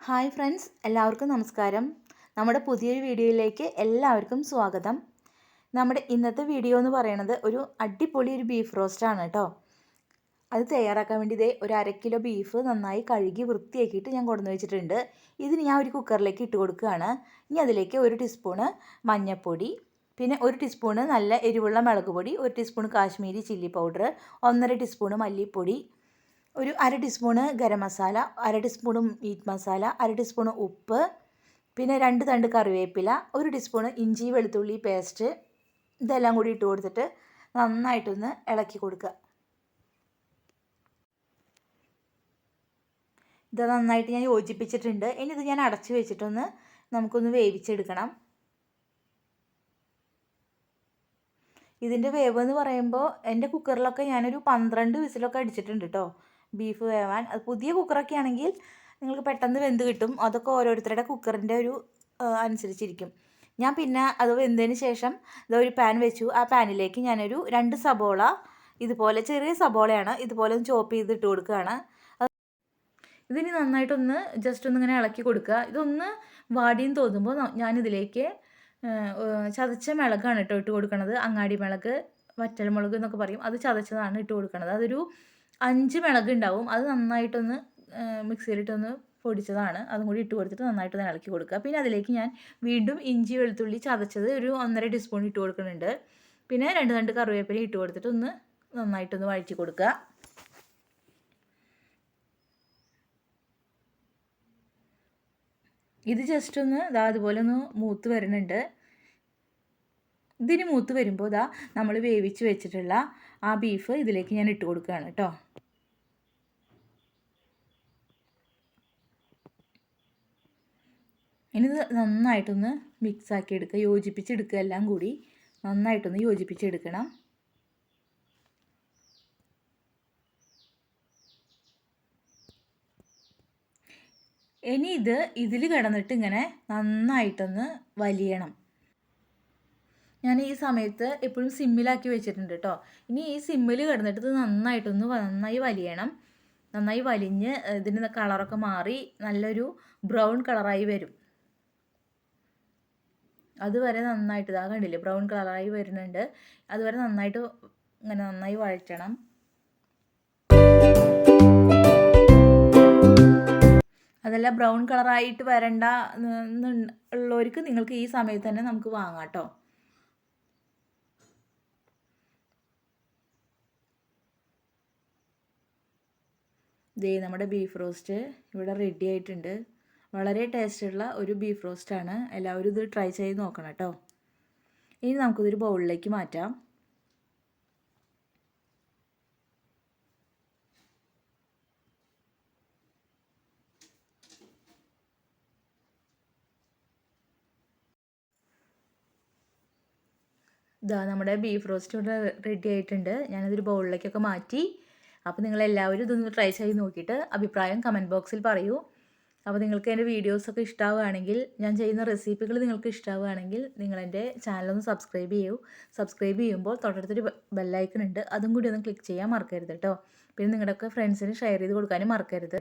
Hi friends, എല്ലാവർക്കും നമസ്കാരം. നമ്മുടെ പുതിയൊരു വീഡിയോയിലേക്ക് എല്ലാവർക്കും സ്വാഗതം. നമ്മുടെ ഇന്നത്തെ വീഡിയോ എന്ന് പറയുന്നത് ഒരു അടിപൊളി ബീഫ് റോസ്റ്റാണ് കേട്ടോ. അത് തയ്യാറാക്കാൻ വേണ്ടി ഒരു 1/2 കിലോ ബീഫ് നന്നായി കഴുകി വൃത്തിയാക്കിയിട്ട് ഞാൻ കൊണ്ടുവന്ന് വെച്ചിട്ടുണ്ട്. ഇതിന് ഞാൻ ഒരു കുക്കറിലേക്ക് ഇട്ട് കൊടുക്കുകയാണ്. ഇനി അതിലേക്ക് 1 ടീസ്പൂണ് മഞ്ഞൾപ്പൊടി, പിന്നെ 1 ടീസ്പൂണ് നല്ല എരിവുള്ള മുളക് പൊടി, 1 teaspoon Kashmiri chilli powder, 1.5 teaspoon മല്ലിപ്പൊടി, ഒരു 1/2 teaspoon garam masala, 1/2 teaspoon meat masala, 1/2 teaspoon ഉപ്പ്, പിന്നെ 2 തണ്ട് കറിവേപ്പില, 1 ടീസ്പൂണ് ഇഞ്ചി വെളുത്തുള്ളി പേസ്റ്റ്, ഇതെല്ലാം കൂടി ഇട്ട് കൊടുത്തിട്ട് നന്നായിട്ടൊന്ന് ഇളക്കി കൊടുക്കുക. ഇത് നന്നായിട്ട് ഞാൻ യോജിപ്പിച്ചിട്ടുണ്ട്. ഇനി ഇത് ഞാൻ അടച്ചു വെച്ചിട്ടൊന്ന് നമുക്കൊന്ന് വേവിച്ചെടുക്കണം. ഇതിൻ്റെ വേവ് എന്ന് പറയുമ്പോൾ എൻ്റെ കുക്കറിലൊക്കെ ഞാനൊരു 12 വിസിലൊക്കെ അടിച്ചിട്ടുണ്ട് കേട്ടോ ബീഫ് വേവാൻ. അത് പുതിയ കുക്കറൊക്കെ ആണെങ്കിൽ നിങ്ങൾക്ക് പെട്ടെന്ന് വെന്ത് കിട്ടും. അതൊക്കെ ഓരോരുത്തരുടെ കുക്കറിൻ്റെ ഒരു അനുസരിച്ചിരിക്കും. ഞാൻ പിന്നെ അത് വെന്തതിന് ശേഷം ഒരു പാൻ വെച്ചു. ആ പാനിലേക്ക് ഞാനൊരു 2 സബോള, ഇതുപോലെ ചെറിയ സബോളയാണ്, ഇതുപോലെ ഒന്ന് ചോപ്പ് ചെയ്തിട്ട് കൊടുക്കുകയാണ്. ഇതിന് നന്നായിട്ടൊന്ന് ജസ്റ്റ് ഒന്നിങ്ങനെ ഇളക്കി കൊടുക്കുക. ഇതൊന്ന് വാടിയെന്ന് തോന്നുമ്പോൾ ഞാനിതിലേക്ക് ചതച്ച മിളകാണ് കേട്ടോ ഇട്ട് കൊടുക്കണത്. അങ്ങാടി മിളക്, വറ്റൽ മുളക് എന്നൊക്കെ പറയും. അത് ചതച്ചതാണ് ഇട്ട് കൊടുക്കണത്. അതൊരു 5 മിളക് ഉണ്ടാവും. അത് നന്നായിട്ടൊന്ന് മിക്സിയിലിട്ടൊന്ന് പൊടിച്ചതാണ്. അതും കൂടി ഇട്ട് കൊടുത്തിട്ട് നന്നായിട്ടൊന്ന് ഇളക്കി കൊടുക്കുക. പിന്നെ അതിലേക്ക് ഞാൻ വീണ്ടും ഇഞ്ചി വെളുത്തുള്ളി ചതച്ചത് ഒരു 1.5 ടീസ്പൂൺ ഇട്ട് കൊടുക്കുന്നുണ്ട്. പിന്നെ 2 തണ്ട് കറിവേപ്പില ഇട്ട് കൊടുത്തിട്ട് ഒന്ന് നന്നായിട്ടൊന്ന് വഴറ്റി കൊടുക്കുക. ഇത് ജസ്റ്റ് ഒന്ന് അതുപോലെ ഒന്ന് മൂത്ത് വരുന്നുണ്ട്. ഇതിന് മൂത്ത് വരുമ്പോൾ നമ്മൾ വേവിച്ച് വെച്ചിട്ടുള്ള ആ ബീഫ് ഇതിലേക്ക് ഞാൻ ഇട്ട് കൊടുക്കുകയാണ് കേട്ടോ. ഇനി ഇത് നന്നായിട്ടൊന്ന് മിക്സാക്കി എടുക്കുക, യോജിപ്പിച്ചെടുക്കുക. എല്ലാം കൂടി നന്നായിട്ടൊന്ന് യോജിപ്പിച്ചെടുക്കണം. ഇനി ഇതിൽ കിടന്നിട്ട് ഇങ്ങനെ നന്നായിട്ടൊന്ന് വലിയണം. ഞാൻ ഈ സമയത്ത് എപ്പോഴും സിമ്മിലാക്കി വെച്ചിട്ടുണ്ട് കേട്ടോ. ഇനി ഈ സിമ്മിൽ കിടന്നിട്ട് ഇത് നന്നായി വലിയണം. നന്നായി വലിഞ്ഞ് ഇതിൻ്റെ കളറൊക്കെ മാറി നല്ലൊരു ബ്രൗൺ കളറായി വരും. അതുവരെ നന്നായിട്ട് കണ്ടില്ലേ, ബ്രൗൺ കളറായി വരുന്നുണ്ട്. അതുവരെ നന്നായിട്ട് ഇങ്ങനെ നന്നായി വഴറ്റണം. അതല്ല ബ്രൗൺ കളറായിട്ട് വരണ്ട ഉള്ളവർക്ക് നിങ്ങൾക്ക് ഈ സമയത്ത് തന്നെ നമുക്ക് വാങ്ങാം കേട്ടോ. നമ്മുടെ ബീഫ് റോസ്റ്റ് ഇവിടെ റെഡി ആയിട്ടുണ്ട്. വളരെ ടേസ്റ്റുള്ള ഒരു ബീഫ് റോസ്റ്റാണ്. എല്ലാവരും ഇത് ട്രൈ ചെയ്ത് നോക്കണം കേട്ടോ. ഇനി നമുക്കിതൊരു ബൗളിലേക്ക് മാറ്റാം. നമ്മുടെ ബീഫ് റോസ്റ്റ് ഇവിടെ റെഡി ആയിട്ടുണ്ട്. ഞാനതൊരു ബൗളിലേക്കൊക്കെ മാറ്റി. അപ്പോൾ നിങ്ങളെല്ലാവരും ഇതൊന്ന് ട്രൈ ചെയ്ത് നോക്കിയിട്ട് അഭിപ്രായം കമൻറ്റ് ബോക്സിൽ പറയൂ. അപ്പോൾ നിങ്ങൾക്ക് എൻ്റെ വീഡിയോസൊക്കെ ഇഷ്ടമാവുകയാണെങ്കിൽ, ഞാൻ ചെയ്യുന്ന റെസിപ്പികൾ നിങ്ങൾക്ക് ഇഷ്ടമാവുകയാണെങ്കിൽ നിങ്ങളെൻ്റെ ചാനലൊന്ന് സബ്സ്ക്രൈബ് ചെയ്യൂ. സബ്സ്ക്രൈബ് ചെയ്യുമ്പോൾ തൊട്ടടുത്തൊരു ബെല്ലൈക്കൺ ഉണ്ട്, അതും കൂടി ഒന്ന് ക്ലിക്ക് ചെയ്യാൻ മറക്കരുത് കേട്ടോ. പിന്നെ നിങ്ങളുടെയൊക്കെ ഫ്രണ്ട്സിന് ഷെയർ ചെയ്ത് കൊടുക്കാനും മറക്കരുത്.